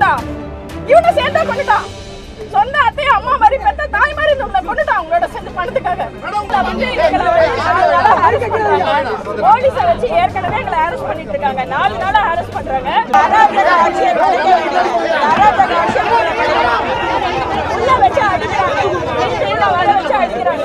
கொண்டுட்டான், இவனை சேர்த்தா கொண்டுட்டான். சொந்த அத்தையை அம்மா மாதிரி பெத்த தாய் மாதிரி நம்மளை கொண்டுட்டான் அவங்களோட சேர்ந்து பணத்துக்காக. போலீஸை வச்சு ஏற்கனவே எங்களை அரெஸ்ட் பண்ணிட்டு இருக்காங்க. 4 நாளா அரெஸ்ட் பண்றாங்க. உள்ள வச்சு அடிக்கிறாங்க, வர வச்சு அடிக்கிறாங்க.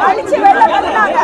அடிச்சு வெளில வந்தாங்க.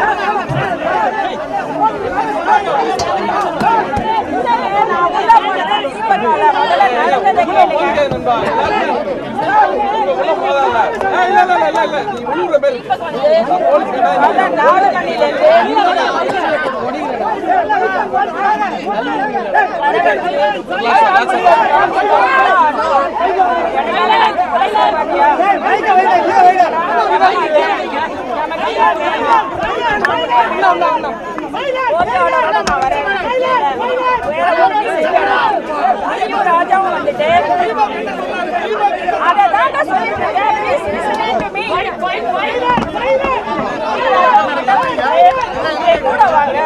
ராஜாவும் வந்துட்டு அதான் சொல்லிட்டு கூட வாங்க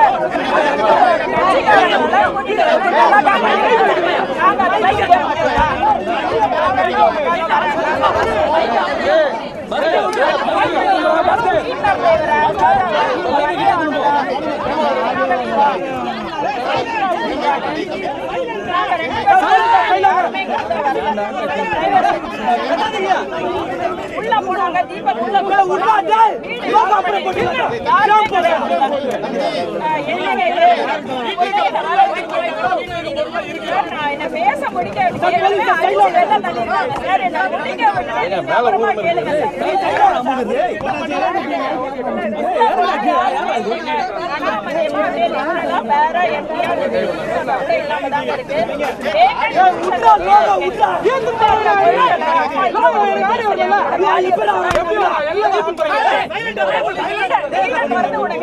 உள்ள போனாங்க. தீபக் உள்ள என்ன பேச முடிக்க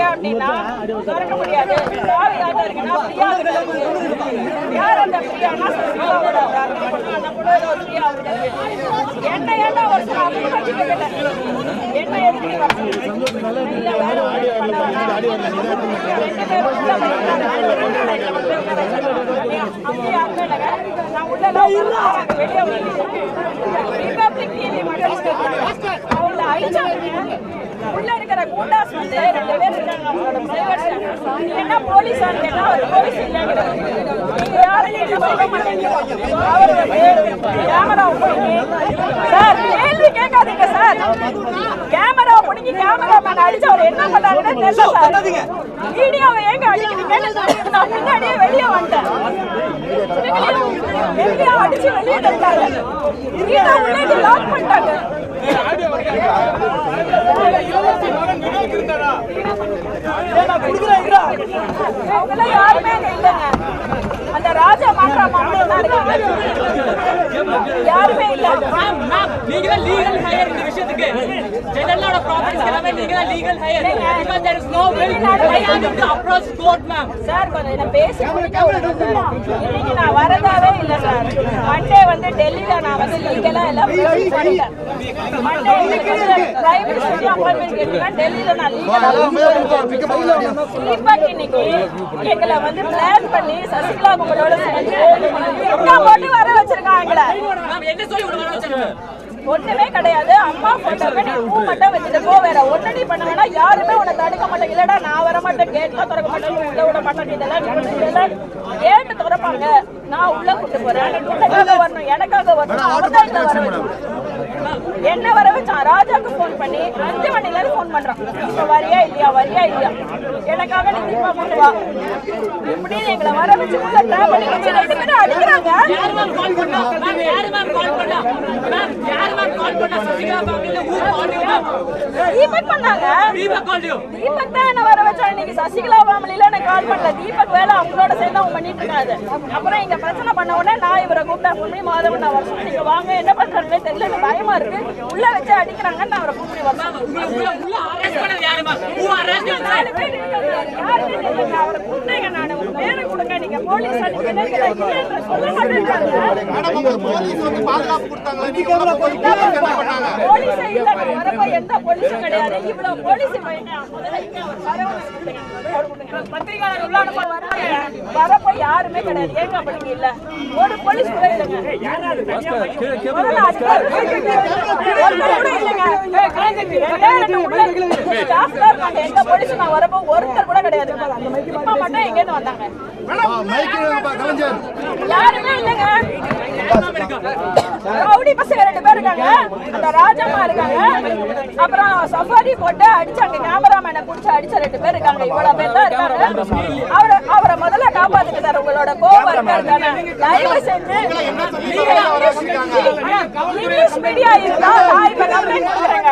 அப்படின்னா திறக்க முடியாது. யார் அந்த பிரியானா என்ன ஏண்டா ஒரு என்ன எதுக்கு அவங்கள அழிச்சாங்க. உள்ள இருக்கிற கூட்டாஸ் வந்து 2 பேர் இருக்காங்க. அவங்களோட என்ன போலீஸ் கேட்டா அவர் போலீஸ் இல்லைங்க. நீங்க யாரையும் சொல்ல மாட்டீங்க. அவர் கேமரா சார் கேள்வி கேட்காதீங்க சார். கேமரா பிடிங்கி கேமராமேன் அடிச்சு அவர் என்ன பண்ணாருன்னு தெரியல சார். வீடியோவை ஏங்க அடிக்கிறீங்க? நான் முன்னாடியே வெளியே வந்துட்டேன். வெளியே அடிச்சு வெளியே தட்டாங்க. உள்ளே லாக் பண்ணிட்டாங்க. அவங்களாம் யாருமே இல்லைங்க. அந்த ராஜா மாற்றா மட்டும் தான் இருக்காங்க. யாருமே இல்ல. நீங்க லீகல் ஹையர் இந்த விஷயத்துக்கு ஜெனரலோட ப்ராப்பர்ட்டிஸ் எல்லாமே நீங்க legal heir because there is no will I have to approach court ma'am. Sir கொஞ்சம் என்ன பேசி முடிக்க விடுங்க சார். இன்னைக்கு நான் வரதாவே இல்ல சார். மண்டே வந்து டெல்லில நான் வந்து லீகலா எல்லாம் ப்ரொசீஜர் பண்ணிட்டேன். மண்டே பிரைம் மினிஸ்டர் அப்பாயின்ட்மென்ட் கேட்டா டெல்லில நான் லீகலா தீபக் இன்னைக்கு எங்களை வந்து பிளான் பண்ணி சசிகலா கும்பலோட சேர்ந்து என்ன போட்டு வர வச்சிருக்காங்க. என்ன சொல்லி வர வச்சிருக்காங்க? ஒண்ணுமே கிடையாது. அம்மா போட்டோவே நீ பூ மட்டும் வச்சுட்டு போ, வேற ஒன்னடி பண்ண வேணா. யாருமே உன்னை தடுக்க மாட்டேங்க. இல்லடா நான் வர மாட்டேன், கேட்க திறக்க மாட்டேன், உள்ள விட மாட்டேன். இதெல்லாம் கேட்டு திறப்பாங்க. நான் உள்ள கூட்டு போறேன். எனக்காக வரணும், எனக்காக வரணும். அவர்தான் இதை வர வச்சு என்ன வர வச்சான். ராஜாக்கு போன் பண்ணி 5 மணில இருந்து போன் பண்றான். இப்ப வரியா இல்லையா, வரியா இல்லையா, எனக்காக நீ தீபா கொண்டு வா. இப்படின்னு எங்களை வர வச்சு உள்ள டிராப் பண்ணி வச்சு 2 பேரும் அடிக்கிறாங்க. யாரு மேம் கால் பண்ணா? மேம் யாரு மேம் கால் பண்ணா? மேம் யாரு மேம் கால் பண்ணா? சசிகலா ஃபேமிலில ஊர் ஆடியோ மேம் தீபக் பண்ணாங்க. தீபக் தான் என்ன வர வச்சாங்க. இன்னைக்கு சசிகலா ஃபேமிலில எனக்கு கால் பண்ணல. தீபக் வேலை அவங்களோட சேர்ந்து அவங்க பண்ணிட்டு இருக்காரு. அப்புறம் இங்க பிரச்சனை பண்ண உடனே நான் இவரை கூப்பிட்டேன். முன்னே மாதவன் நான் வருஷம் நீங்க வாங்க என்ன பண்றாங்களே தெரியல, எனக்கு பயமா இருக்கு, உள்ள வச்சு அடிக்கிறாங்கன்னு நான் அவரை கூப்பிட்டு வருஷம். அவரை கூப்பிட்டேங்க நான். உங்க பேரை கொடுங்க, நீங்க போலீஸ் எந்த போலீஸும் கிடையாது. இவ்வளவு போலீஸ் வரப்போ யாருமே கிடையாது. ஏங்க அப்படிங்க இல்ல, ஒரு போலீஸ் கூட இல்லைங்க. எந்த போலீஸும் நான் வரப்போ ஒருத்தர் கூட கிடையாது. இப்ப மட்டும் எங்க இருந்து வந்தாங்க யாருமே இல்லைங்க. ரவுடி பசங்க 2 பேர் இருக்காங்க, அந்த ராஜம்மா இருக்காங்க, அப்புறம் சஃபாரி போட்டு அடிச்சாங்க, கேமராமேனை புடிச்சு அடிச்ச 2 பேர் இருக்காங்க. இவ்வளவு பேர் தான் இருக்காங்க. அவரை முதல்ல காப்பாத்துக்கு சார். உங்களோட கோபம் இருக்காரு. தயவு செஞ்சு இங்கிலீஷ் மீடியா இருந்தா நான் இப்ப கம்ப்ளைண்ட் கொடுக்குறேங்க.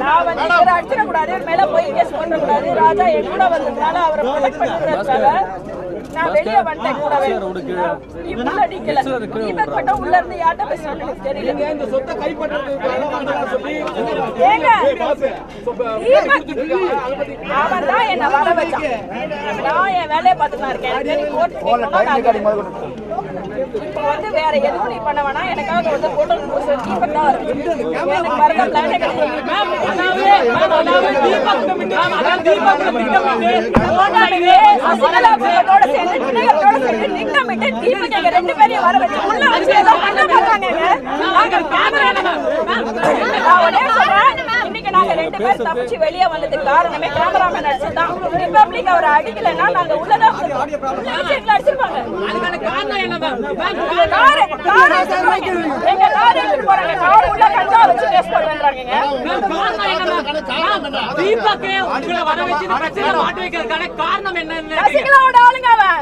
நான் வந்து இவரை அடிச்சிடக்கூடாது, மேல போய் கேஸ் பண்ணக்கூடாது. ராஜா என் கூட வந்ததுனால அவரை ப்ரொடெக்ட் பண்ணிக்கிறதுக்காக நான் வெளியே வந்துட்டேன். கூடவே இவ்வளவு அடிக்கல. தீபக் மட்டும் உள்ள இருந்து யார்கிட்ட பேசுறான்னு எனக்கு தெரியல. ஏங்க அவன் தான் என்ன வர வச்சான். நான் என் வேலையை பார்த்துட்டு இருக்கேன். இப்ப வந்து வேற எதுவும் நீ பண்ண வேணாம். எனக்காக வந்து போட்டோ தீபக் தான் எனக்கு வரத பிளானே கிடையாது. இன்னைக்கு நாங்க 2 பேர் தப்பிச்சு வெளியே வந்ததுக்கு காரணமே கேமராமேன் அடிச்சதுதான். ரிபப்ளிக் அவரை அடிக்கலன்னா நாங்க உள்ளதான் அடிச்சிருப்பாங்க. எங்க கார் எடுத்துட்டு போறாங்க. கார் உள்ள கண்டா வச்சு டெஸ்ட் பண்றாங்க. தீபக்கே உங்களை வர வச்சு இந்த பிரச்சனை மாட்டி வைக்கிறதுக்கான காரணம் என்னன்னு சசிகலாவோட ஆளுங்க அவன்.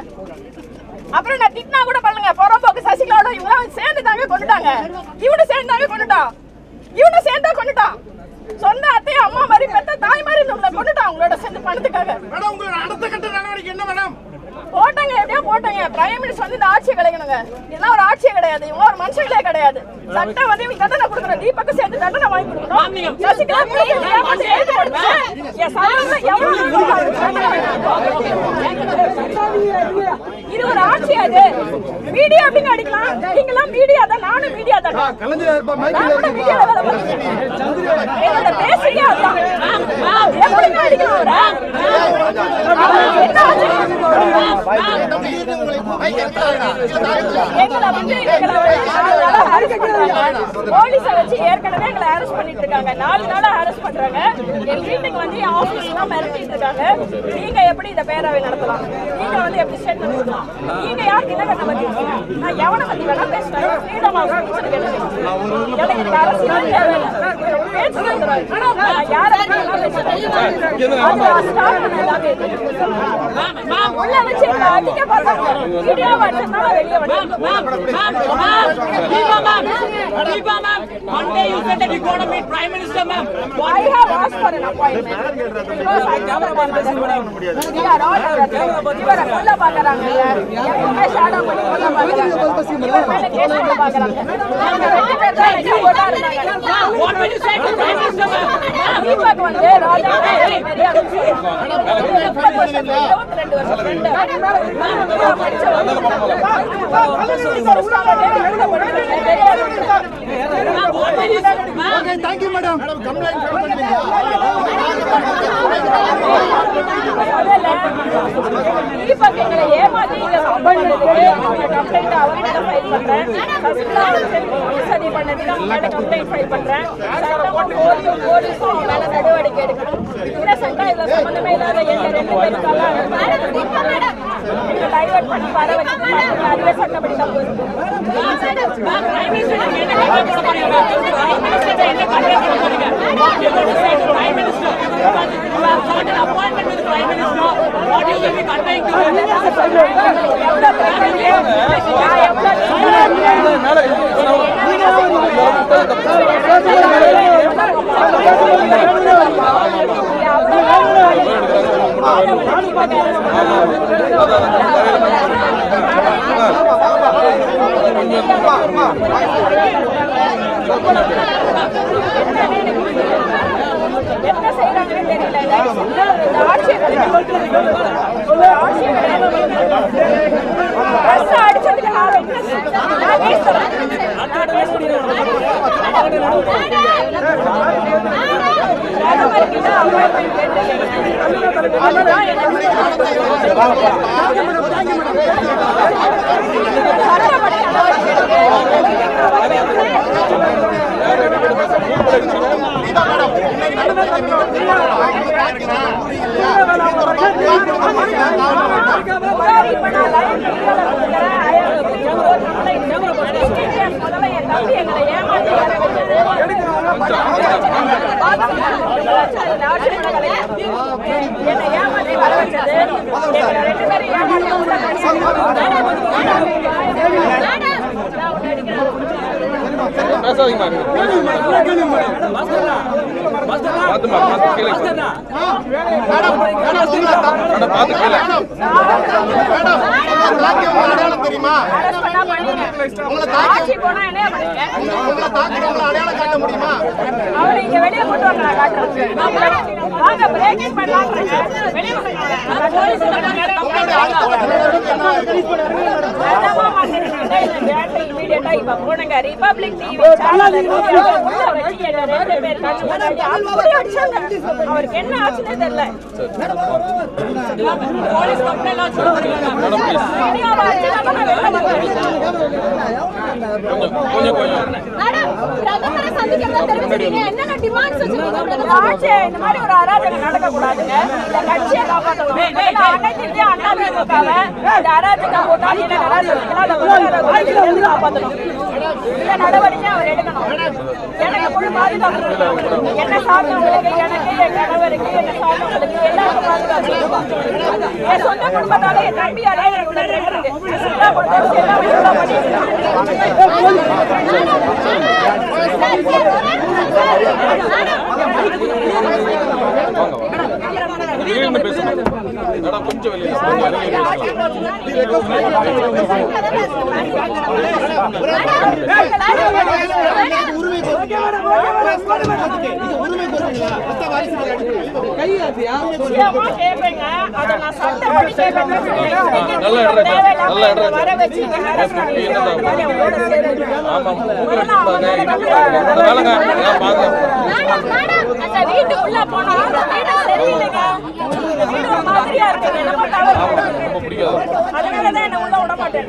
அப்புறம் நான் திட்டினா கூட பண்ணுங்க. பொறம்போக்கு சசிகலாவோட இவங்க சேர்ந்து தாங்க கொண்டுட்டாங்க. இவனு சேர்ந்து தாங்க கொண்டுட்டான். இவனு சேர்ந்தா கொண்டுட்டான். சொந்த அத்தைய அம்மா மாதிரி பெத்த தாய் மாதிரி நம்மள கொண்டுட்டான். அவங்களோட சேர்ந்து பணத்துக்காக. மேடம் உங்களோட அடுத்த கட்ட நடவடிக்கை என்ன மேடம்? போட்டாங்க, எப்படியா போட்டாங்க. பிரைம் மினிஸ்டர் வந்து இந்த ஆட்சியை கிடைக்கணுங்க. இதெல்லாம் ஒரு ஆட்சியே கிடையாது. இவங்க ஒரு மனுஷங்களே கிடையாது. சட்டம் வந்து இவங்க தண்டனை கொடுக்கணும். தீபக்கு சேர்ந்து தண்டனை வாங்கி கொடுக்கணும். சசிகலா இது ஒரு ஆட்சி. அது மீடியா அப்படின்னு அடிக்கலாம். நீங்களாம் மீடியா தான், நானும் மீடியா தான். என்னோட பேசிக்கே அதுதான். எப்படி அடிக்கலாம் போலீஸை வச்சு ஏற்கனவே எங்களை அரெஸ்ட் பண்ணிட்டு இருக்காங்க. 4 நாளா அரெஸ்ட் பண்றாங்க. என் வீட்டுக்கு வந்து ஆபீஸ் எல்லாம் மிரட்டிட்டு இருக்காங்க. நீங்க எப்படி இந்த பேரவை நடத்தலாம்? நீங்க வந்து எப்படி ஸ்டேட்மெண்ட் கொடுக்கலாம்? நீங்க யாருக்கு என்ன கட்ட பத்தி? நான் எவனை பத்தி வேணா பேசுறேன். ஃப்ரீடம் ஆஃப் ஸ்பீச் எனக்கு அரசியல் தேவையில்லை. பேச்சு யாரை உள்ள வச்சு அடிக்க பார்த்தாங்க. வீடியோ வச்சதுனால வெளியே வந்து Monday you said that you going to meet Prime Minister, ma'am. I have asked for an appointment because I know that we are all இவரை கொல்ல பாக்குறாங்க. எப்பவுமே ஷாடோ பண்ணி கொல்ல பாக்குறாங்க. இவர் மேல கேஸ் போட பாக்குறாங்க. What will you say to Prime Minister, ma'am? Deepak வந்து ராஜா பெரிய 22 வருஷம் Thank you, madam. Complaint பண்ணுங்க. தீபக் எங்களை ஏமாத்தி இங்க கம்ப்ளைண்ட் அவங்க ஃபைல் பண்றேன். சரி பண்ணதுக்கு அவங்க மேல கம்ப்ளைண்ட் ஃபைல் பண்றேன். போலீஸும் மேல நடவடிக்கை எடுக்கணும். இன்னசென்ட்டா இதுல சம்பந்தமே இல்லாத எங்க 2 பேருக்காக டைவர்ட் பண்ணி வர வச்சு அதுவே சட்டப்படி தப்பு. Prime Minister, you have got an appointment with Prime 5 minutes more. What you will be conveying to them? என்ன செய்யறாங்கன்னு தெரியல. அடிச்சதுக்கு தெரியுமா? அடையாளம் காட்ட முடியுமா? அவரை இங்க வெளியே கொண்டு வாங்க, வாங்க பிரேக்கிங் பண்ணலாம். ரிபப்ளிக் டிவி அவருக்கு என்ன ஆச்சுன்னே தெரியல. போலீஸ் கம்ப்ளைண்ட் இந்த மாதிரி ஒரு அராஜகம் நடக்க கூடாதுங்க. இந்த கட்சியை காப்பாற்றணும். அனைத்து இந்திய அண்ணா திமுகவை இந்த அராஜகம் போட்டால் காப்பாற்றணும். இந்த நடவடிக்கை அவர் எடுக்கணும். எனக்கு முழு பாதுகாப்பு, என்ன சார்ந்தவங்களுக்கு, எனக்கு, என் கணவருக்கு, என்ன சார்ந்தவங்களுக்கு எல்லாருக்கும் பாதுகாப்பு. என் சொந்த குடும்பத்தால என் தம்பியாலே எனக்கு உடனே இருக்கு. கேட்பேங்க, அதை நான் சட்டப்படி கேட்பேன். வீட்டுக்குள்ள போனா சரியில்லைங்க, வீடு ஒரு மாதிரியா இருக்கு. அதனாலதான் என்ன உள்ள விட மாட்டேன்.